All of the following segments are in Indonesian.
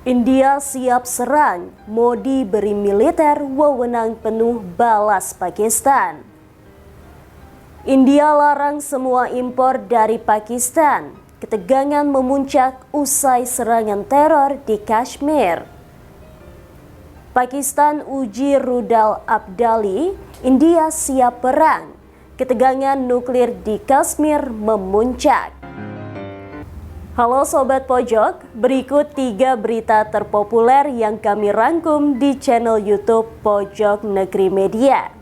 India siap serang, Modi beri militer wewenang penuh balas Pakistan. India larang semua impor dari Pakistan. Ketegangan memuncak usai serangan teror di Kashmir. Pakistan uji rudal Abdali, India siap perang. Ketegangan nuklir di Kashmir memuncak. Halo Sobat Pojok, berikut 3 berita terpopuler yang kami rangkum di channel YouTube Pojok Negeri Media.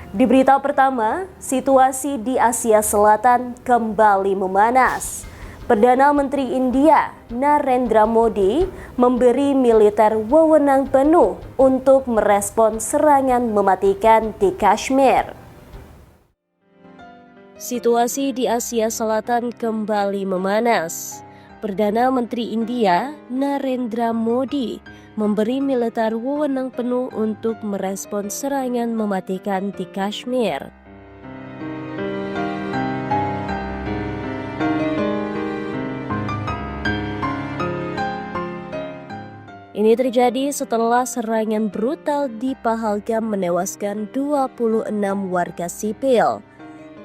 Di berita pertama, situasi di Asia Selatan kembali memanas. Perdana Menteri India, Narendra Modi, memberi militer wewenang penuh untuk merespons serangan mematikan di Kashmir. Situasi di Asia Selatan kembali memanas. Perdana Menteri India, Narendra Modi, memberi militer wewenang penuh untuk merespons serangan mematikan di Kashmir. Ini terjadi setelah serangan brutal di Pahalgam menewaskan 26 warga sipil.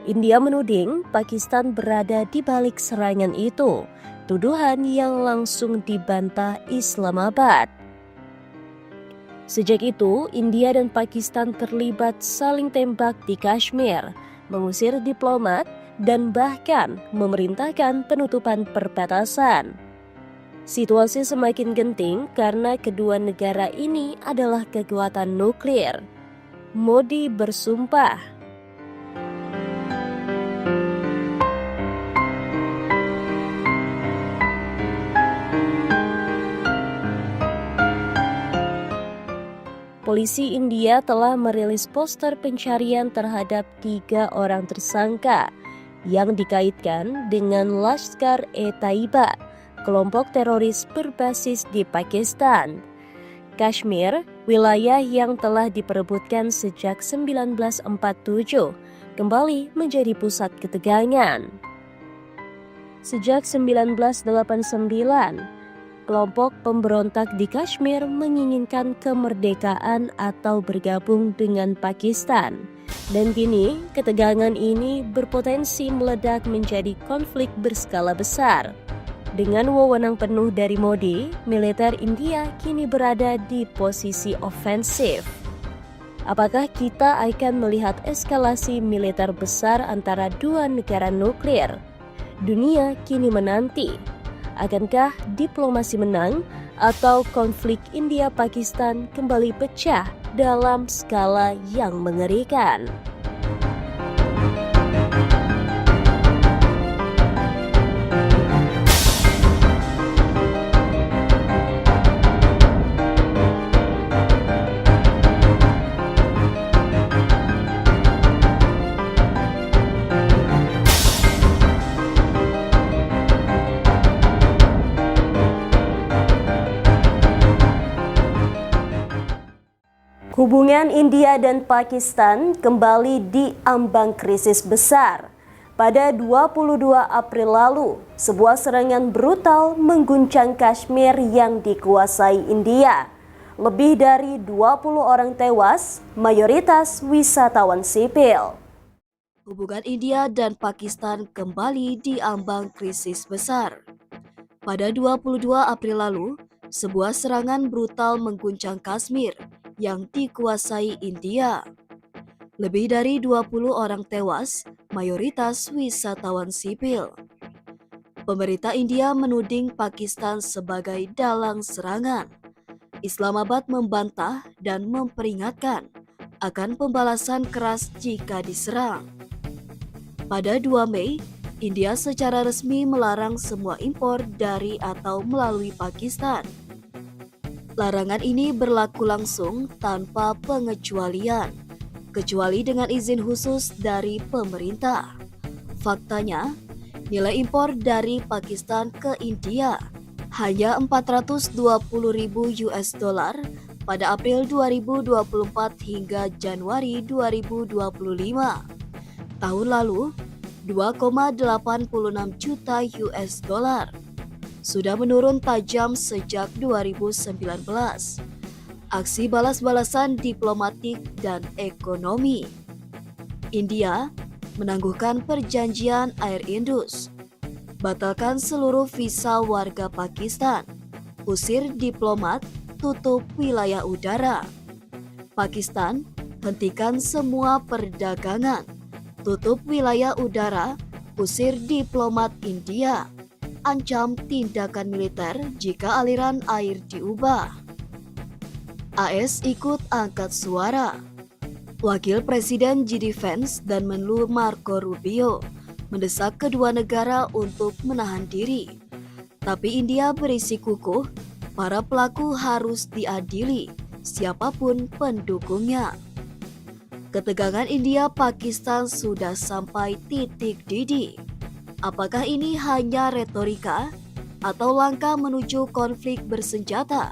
India menuding Pakistan berada di balik serangan itu, tuduhan yang langsung dibantah Islamabad. Sejak itu, India dan Pakistan terlibat saling tembak di Kashmir, mengusir diplomat, dan bahkan memerintahkan penutupan perbatasan. Situasi semakin genting karena kedua negara ini adalah kekuatan nuklir. Modi bersumpah, polisi India telah merilis poster pencarian terhadap 3 orang tersangka yang dikaitkan dengan Lashkar-e-Taiba, kelompok teroris berbasis di Pakistan. Kashmir, wilayah yang telah diperebutkan sejak 1947, kembali menjadi pusat ketegangan. Sejak 1989, kelompok pemberontak di Kashmir menginginkan kemerdekaan atau bergabung dengan Pakistan. Dan kini, ketegangan ini berpotensi meledak menjadi konflik berskala besar. Dengan wewenang penuh dari Modi, militer India kini berada di posisi ofensif. Apakah kita akan melihat eskalasi militer besar antara dua negara nuklir? Dunia kini menanti. Akankah diplomasi menang atau konflik India-Pakistan kembali pecah dalam skala yang mengerikan? Hubungan India dan Pakistan kembali diambang krisis besar. Pada 22 April lalu, sebuah serangan brutal mengguncang Kashmir yang dikuasai India. Lebih dari 20 orang tewas, mayoritas wisatawan sipil. Hubungan India dan Pakistan kembali diambang krisis besar. Pada 22 April lalu, sebuah serangan brutal mengguncang Kashmir yang dikuasai India. Lebih dari 20 orang tewas, mayoritas wisatawan sipil. Pemerintah India menuding Pakistan sebagai dalang serangan. Islamabad membantah dan memperingatkan akan pembalasan keras jika diserang. Pada 2 Mei, India secara resmi melarang semua impor dari atau melalui Pakistan. Larangan ini berlaku langsung tanpa pengecualian, kecuali dengan izin khusus dari pemerintah. Faktanya, nilai impor dari Pakistan ke India hanya 420.000 US dollar pada April 2024 hingga Januari 2025. Tahun lalu, 2,86 juta US dollar. sudah menurun tajam sejak 2019. Aksi balas-balasan diplomatik dan ekonomi. India menangguhkan perjanjian Air Indus, batalkan seluruh visa warga Pakistan, usir diplomat, tutup wilayah udara. Pakistan hentikan semua perdagangan, tutup wilayah udara, usir diplomat India, ancam tindakan militer jika aliran air diubah. AS ikut angkat suara. Wakil Presiden JD Vance dan Menlu Marco Rubio mendesak kedua negara untuk menahan diri. Tapi India berisi kukuh, para pelaku harus diadili, siapapun pendukungnya. Ketegangan India-Pakistan sudah sampai titik didih. Apakah ini hanya retorika atau langkah menuju konflik bersenjata?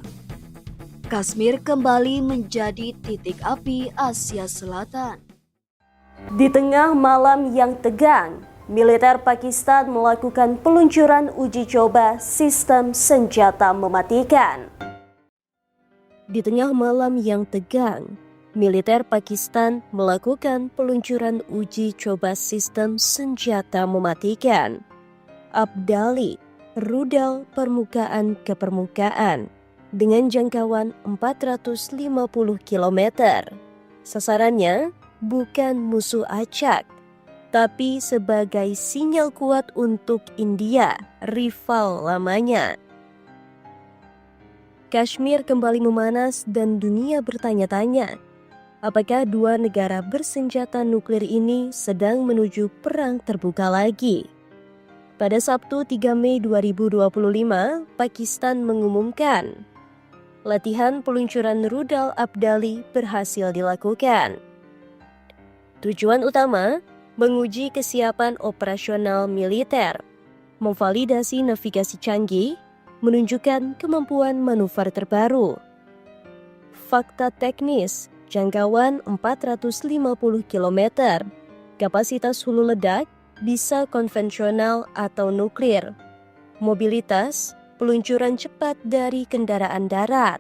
Kashmir kembali menjadi titik api Asia Selatan. Di tengah malam yang tegang, militer Pakistan melakukan peluncuran uji coba sistem senjata mematikan. Di tengah malam yang tegang, militer Pakistan melakukan peluncuran uji coba sistem senjata mematikan. Abdali, rudal permukaan ke permukaan, dengan jangkauan 450 km. Sasarannya bukan musuh acak, tapi sebagai sinyal kuat untuk India, rival lamanya. Kashmir kembali memanas dan dunia bertanya-tanya, apakah dua negara bersenjata nuklir ini sedang menuju perang terbuka lagi? Pada Sabtu 3 Mei 2025, Pakistan mengumumkan latihan peluncuran rudal Abdali berhasil dilakukan. Tujuan utama, menguji kesiapan operasional militer, memvalidasi navigasi canggih, menunjukkan kemampuan manuver terbaru. Fakta teknis, jangkauan 450 km, kapasitas hulu ledak, bisa konvensional atau nuklir, mobilitas, peluncuran cepat dari kendaraan darat.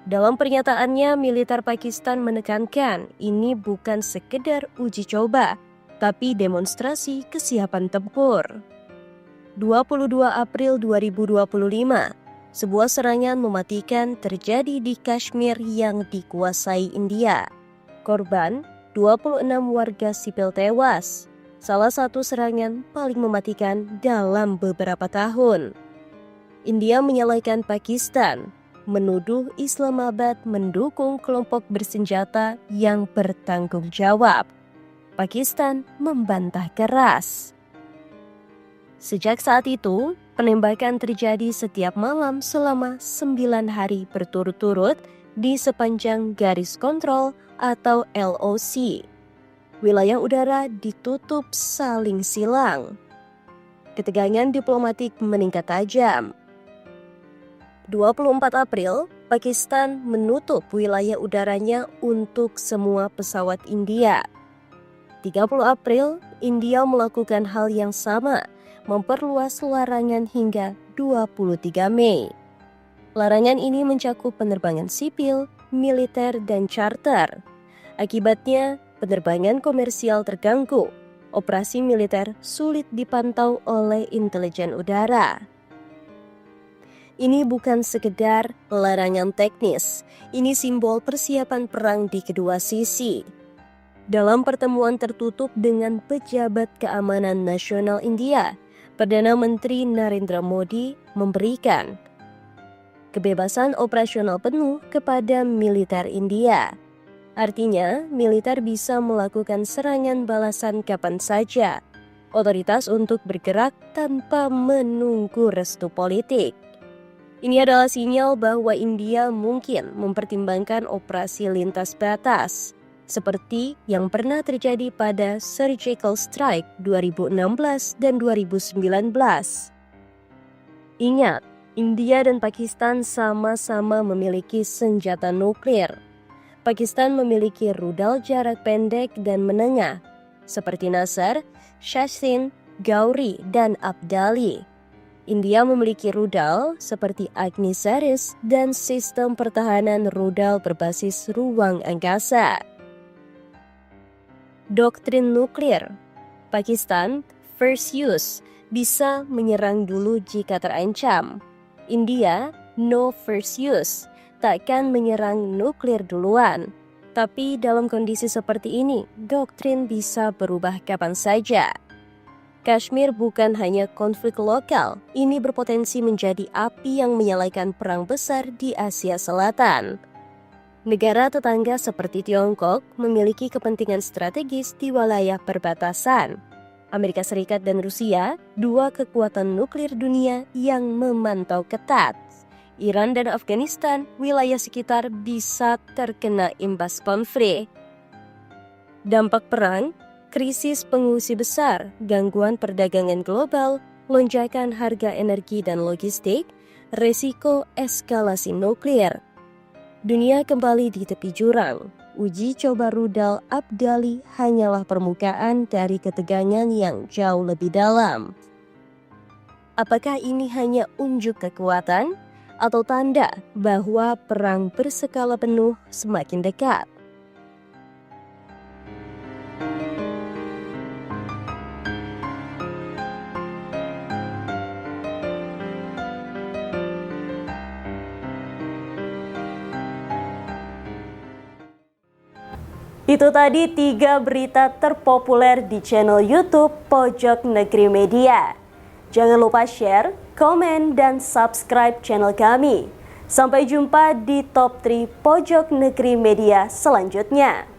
Dalam pernyataannya, militer Pakistan menekankan ini bukan sekedar uji coba, tapi demonstrasi kesiapan tempur. 22 April 2025, sebuah serangan mematikan terjadi di Kashmir yang dikuasai India. Korban, 26 warga sipil tewas, salah satu serangan paling mematikan dalam beberapa tahun. India menyalahkan Pakistan, menuduh Islamabad mendukung kelompok bersenjata yang bertanggung jawab. Pakistan membantah keras. Sejak saat itu, penembakan terjadi setiap malam selama 9 hari berturut-turut di sepanjang garis kontrol atau LOC. Wilayah udara ditutup saling silang. Ketegangan diplomatik meningkat tajam. 24 April, Pakistan menutup wilayah udaranya untuk semua pesawat India. 30 April, India melakukan hal yang sama, memperluas larangan hingga 23 Mei. Larangan ini mencakup penerbangan sipil, militer, dan charter. Akibatnya, penerbangan komersial terganggu. Operasi militer sulit dipantau oleh intelijen udara. Ini bukan sekedar larangan teknis, ini simbol persiapan perang di kedua sisi. Dalam pertemuan tertutup dengan pejabat keamanan nasional India, Perdana Menteri Narendra Modi memberikan kebebasan operasional penuh kepada militer India. Artinya, militer bisa melakukan serangan balasan kapan saja. Otoritas untuk bergerak tanpa menunggu restu politik. Ini adalah sinyal bahwa India mungkin mempertimbangkan operasi lintas batas, seperti yang pernah terjadi pada Surgical Strike 2016 dan 2019. Ingat, India dan Pakistan sama-sama memiliki senjata nuklir. Pakistan memiliki rudal jarak pendek dan menengah, seperti Nasr, Shashin, Gauri, dan Abdali. India memiliki rudal seperti Agni-Saris dan sistem pertahanan rudal berbasis ruang angkasa. Doktrin nuklir Pakistan, first use, bisa menyerang dulu jika terancam. India, no first use, takkan menyerang nuklir duluan. Tapi dalam kondisi seperti ini, doktrin bisa berubah kapan saja. Kashmir bukan hanya konflik lokal, ini berpotensi menjadi api yang menyalakan perang besar di Asia Selatan. Negara tetangga seperti Tiongkok memiliki kepentingan strategis di wilayah perbatasan. Amerika Serikat dan Rusia, dua kekuatan nuklir dunia yang memantau ketat. Iran dan Afghanistan, wilayah sekitar bisa terkena imbas konflik. Dampak perang, krisis pengungsi besar, gangguan perdagangan global, lonjakan harga energi dan logistik, resiko eskalasi nuklir. Dunia kembali di tepi jurang. Uji coba rudal Abdali hanyalah permukaan dari ketegangan yang jauh lebih dalam. Apakah ini hanya unjuk kekuatan atau tanda bahwa perang berskala penuh semakin dekat? Itu tadi 3 berita terpopuler di channel YouTube Pojok Negeri Media. Jangan lupa share, komen, dan subscribe channel kami. Sampai jumpa di top 3 Pojok Negeri Media selanjutnya.